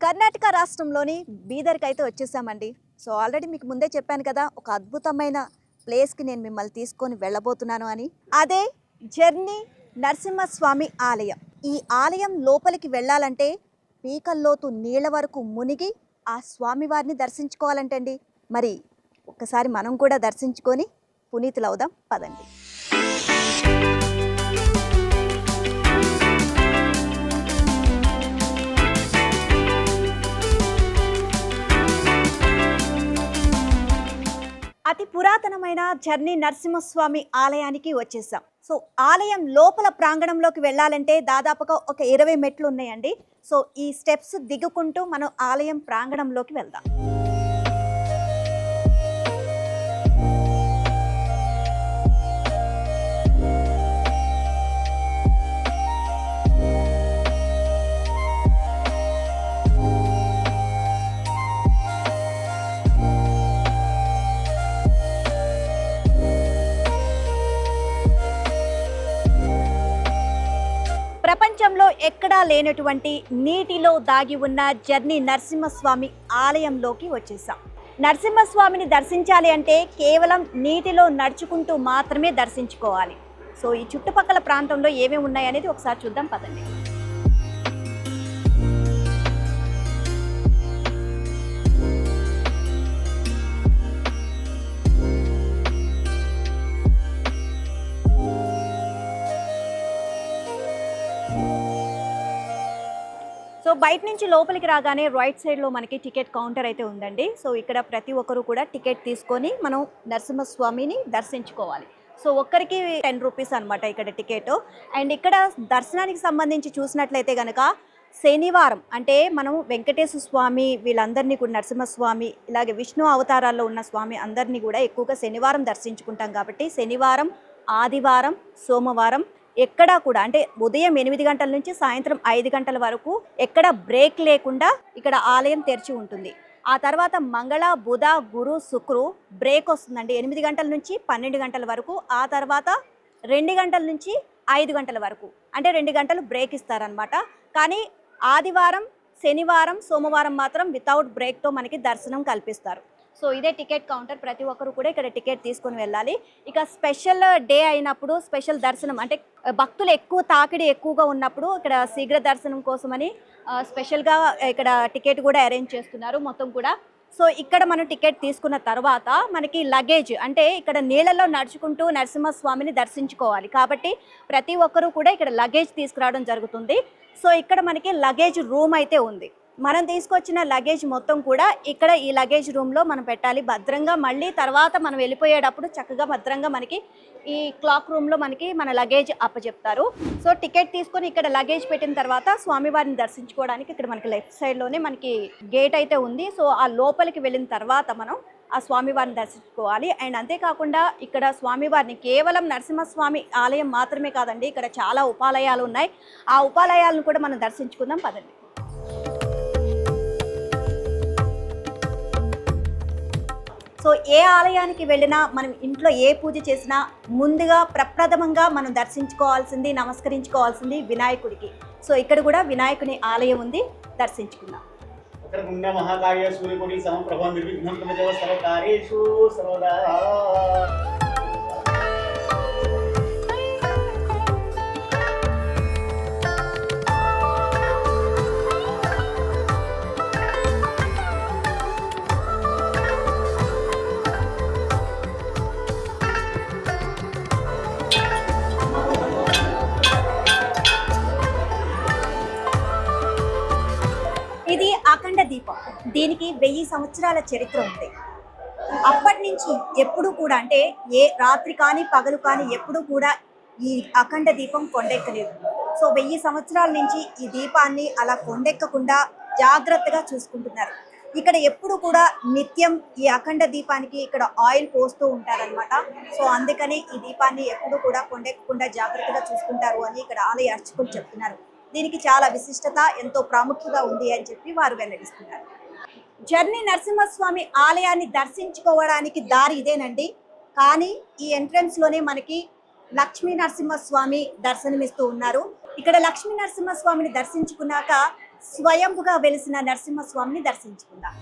కర్ణాటక రాష్ట్రంలోని బీదర్కి అయితే వచ్చేసామండి. సో ఆల్రెడీ మీకు ముందే చెప్పాను కదా, ఒక అద్భుతమైన ప్లేస్కి నేను మిమ్మల్ని తీసుకొని వెళ్ళబోతున్నాను అని. అదే జర్నీ నరసింహస్వామి ఆలయం. ఈ ఆలయం లోపలికి వెళ్ళాలంటే పీకల్లోతు నీళ్ల వరకు మునిగి ఆ స్వామివారిని దర్శించుకోవాలంటండి. మరి ఒక్కసారి మనం కూడా దర్శించుకొని పునీతులవుదాం పదండి. అతి పురాతనమైన జర్నీ నరసింహస్వామి ఆలయానికి వచ్చేసాం. సో ఆలయం లోపల ప్రాంగణంలోకి వెళ్ళాలంటే దాదాపుగా ఒక 20 మెట్లు ఉన్నాయండి. సో ఈ స్టెప్స్ దిగుకుంటూ మనం ఆలయం ప్రాంగణంలోకి వెళ్దాం. ప్రపంచంలో ఎక్కడా లేనటువంటి నీటిలో దాగి ఉన్న జర్నీ నరసింహస్వామి ఆలయంలోకి వచ్చేసాం. నరసింహస్వామిని దర్శించాలి అంటే కేవలం నీటిలో నడుచుకుంటూ మాత్రమే దర్శించుకోవాలి. సో ఈ చుట్టుపక్కల ప్రాంతంలో ఏమేమి ఉన్నాయనేది ఒకసారి చూద్దాం పదండి. సో బయట నుంచి లోపలికి రాగానే రైట్ సైడ్లో మనకి టికెట్ కౌంటర్ అయితే ఉందండి. సో ఇక్కడ ప్రతి ఒక్కరు కూడా టికెట్ తీసుకొని మనం నరసింహస్వామిని దర్శించుకోవాలి. సో ఒక్కరికి 10 రూపీస్ అనమాట ఇక్కడ టికెట్. అండ్ ఇక్కడ దర్శనానికి సంబంధించి చూసినట్లయితే కనుక శనివారం అంటే మనం వెంకటేశ్వర స్వామి వీళ్ళందరినీ కూడా, నరసింహస్వామి ఇలాగే విష్ణు అవతారాల్లో ఉన్న స్వామి అందరినీ కూడా ఎక్కువగా శనివారం దర్శించుకుంటాం. కాబట్టి శనివారం, ఆదివారం, సోమవారం ఎక్కడా కూడా అంటే ఉదయం 8 గంటల నుంచి సాయంత్రం 5 గంటల వరకు ఎక్కడ బ్రేక్ లేకుండా ఇక్కడ ఆలయం తెరిచి ఉంటుంది. ఆ తర్వాత మంగళ, బుధ, గురు, శుక్రు బ్రేక్ వస్తుందండి 8 గంటల నుంచి 12 గంటల వరకు. ఆ తర్వాత 2 గంటల నుంచి 5 గంటల వరకు అంటే 2 గంటలు బ్రేక్ ఇస్తారనమాట. కానీ ఆదివారం, శనివారం, సోమవారం మాత్రం వితౌట్ బ్రేక్తో మనకి దర్శనం కల్పిస్తారు. సో ఇదే టికెట్ కౌంటర్. ప్రతి ఒక్కరు కూడా ఇక్కడ టికెట్ తీసుకొని వెళ్ళాలి. ఇక స్పెషల్ డే అయినప్పుడు స్పెషల్ దర్శనం అంటే భక్తులు ఎక్కువ తాకిడి ఎక్కువగా ఉన్నప్పుడు ఇక్కడ శీఘ్ర దర్శనం కోసమని స్పెషల్గా ఇక్కడ టికెట్ కూడా అరేంజ్ చేస్తున్నారు మొత్తం కూడా. సో ఇక్కడ మనం టికెట్ తీసుకున్న తర్వాత మనకి లగేజ్ అంటే ఇక్కడ నీళ్ళలో నడుచుకుంటూ నరసింహస్వామిని దర్శించుకోవాలి. కాబట్టి ప్రతి ఒక్కరూ కూడా ఇక్కడ లగేజ్ తీసుకురావడం జరుగుతుంది. సో ఇక్కడ మనకి లగేజ్ రూమ్ అయితే ఉంది. మనం తీసుకొచ్చిన లగేజ్ మొత్తం కూడా ఇక్కడ ఈ లగేజ్ రూమ్లో మనం పెట్టాలి భద్రంగా. మళ్ళీ తర్వాత మనం వెళ్ళిపోయేటప్పుడు చక్కగా భద్రంగా మనకి ఈ క్లాక్ రూమ్లో మనకి మన లగేజ్ అప్పచెప్తారు. సో టికెట్ తీసుకొని ఇక్కడ లగేజ్ పెట్టిన తర్వాత స్వామివారిని దర్శించుకోవడానికి ఇక్కడ మనకి లెఫ్ట్ సైడ్లోనే మనకి గేట్ అయితే ఉంది. సో ఆ లోపలికి వెళ్ళిన తర్వాత మనం ఆ స్వామివారిని దర్శించుకోవాలి. అండ్ అంతేకాకుండా ఇక్కడ స్వామివారిని కేవలం నరసింహస్వామి ఆలయం మాత్రమే కాదండి, ఇక్కడ చాలా ఉపాలయాలు ఉన్నాయి. ఆ ఉపాలయాలను కూడా మనం దర్శించుకుందాం పదండి. సో ఏ ఆలయానికి వెళ్ళినా మనం ఇంట్లో ఏ పూజ చేసినా ముందుగా ప్రప్రథమంగా మనం దర్శించుకోవాల్సింది, నమస్కరించుకోవాల్సింది వినాయకుడికి. సో ఇక్కడ కూడా వినాయకుని ఆలయం ఉంది, దర్శించుకుందాం. ఇది అఖండ దీపం. దీనికి 1000 సంవత్సరాల చరిత్ర ఉంది. అప్పటి నుంచి ఎప్పుడు కూడా అంటే ఏ రాత్రి కానీ పగలు కానీ ఎప్పుడు కూడా ఈ అఖండ దీపం కొండెక్కలేదు. సో 1000 సంవత్సరాల నుంచి ఈ దీపాన్ని అలా కొండెక్కకుండా జాగ్రత్తగా చూసుకుంటున్నారు. ఇక్కడ ఎప్పుడు కూడా నిత్యం ఈ అఖండ దీపానికి ఇక్కడ ఆయిల్ పోస్తూ ఉంటారనమాట. సో అందుకని ఈ దీపాన్ని ఎప్పుడు కూడా కొండెక్కకుండా జాగ్రత్తగా చూసుకుంటారు అని ఇక్కడ ఆలయ అర్చకులు చెప్తున్నారు. దీనికి చాలా విశిష్టత, ఎంతో ప్రాముఖ్యత ఉంది అని చెప్పి వారు వెల్లడిస్తున్నారు. జర్నీ నరసింహస్వామి ఆలయాన్ని దర్శించుకోవడానికి దారి ఇదేనండి. కానీ ఈ ఎంట్రన్స్లోనే మనకి లక్ష్మీ నరసింహస్వామి దర్శనమిస్తూ ఉన్నారు. ఇక్కడ లక్ష్మీ నరసింహస్వామిని దర్శించుకున్నాక స్వయంభుగా వెలిసిన నరసింహస్వామిని దర్శించుకుందాం.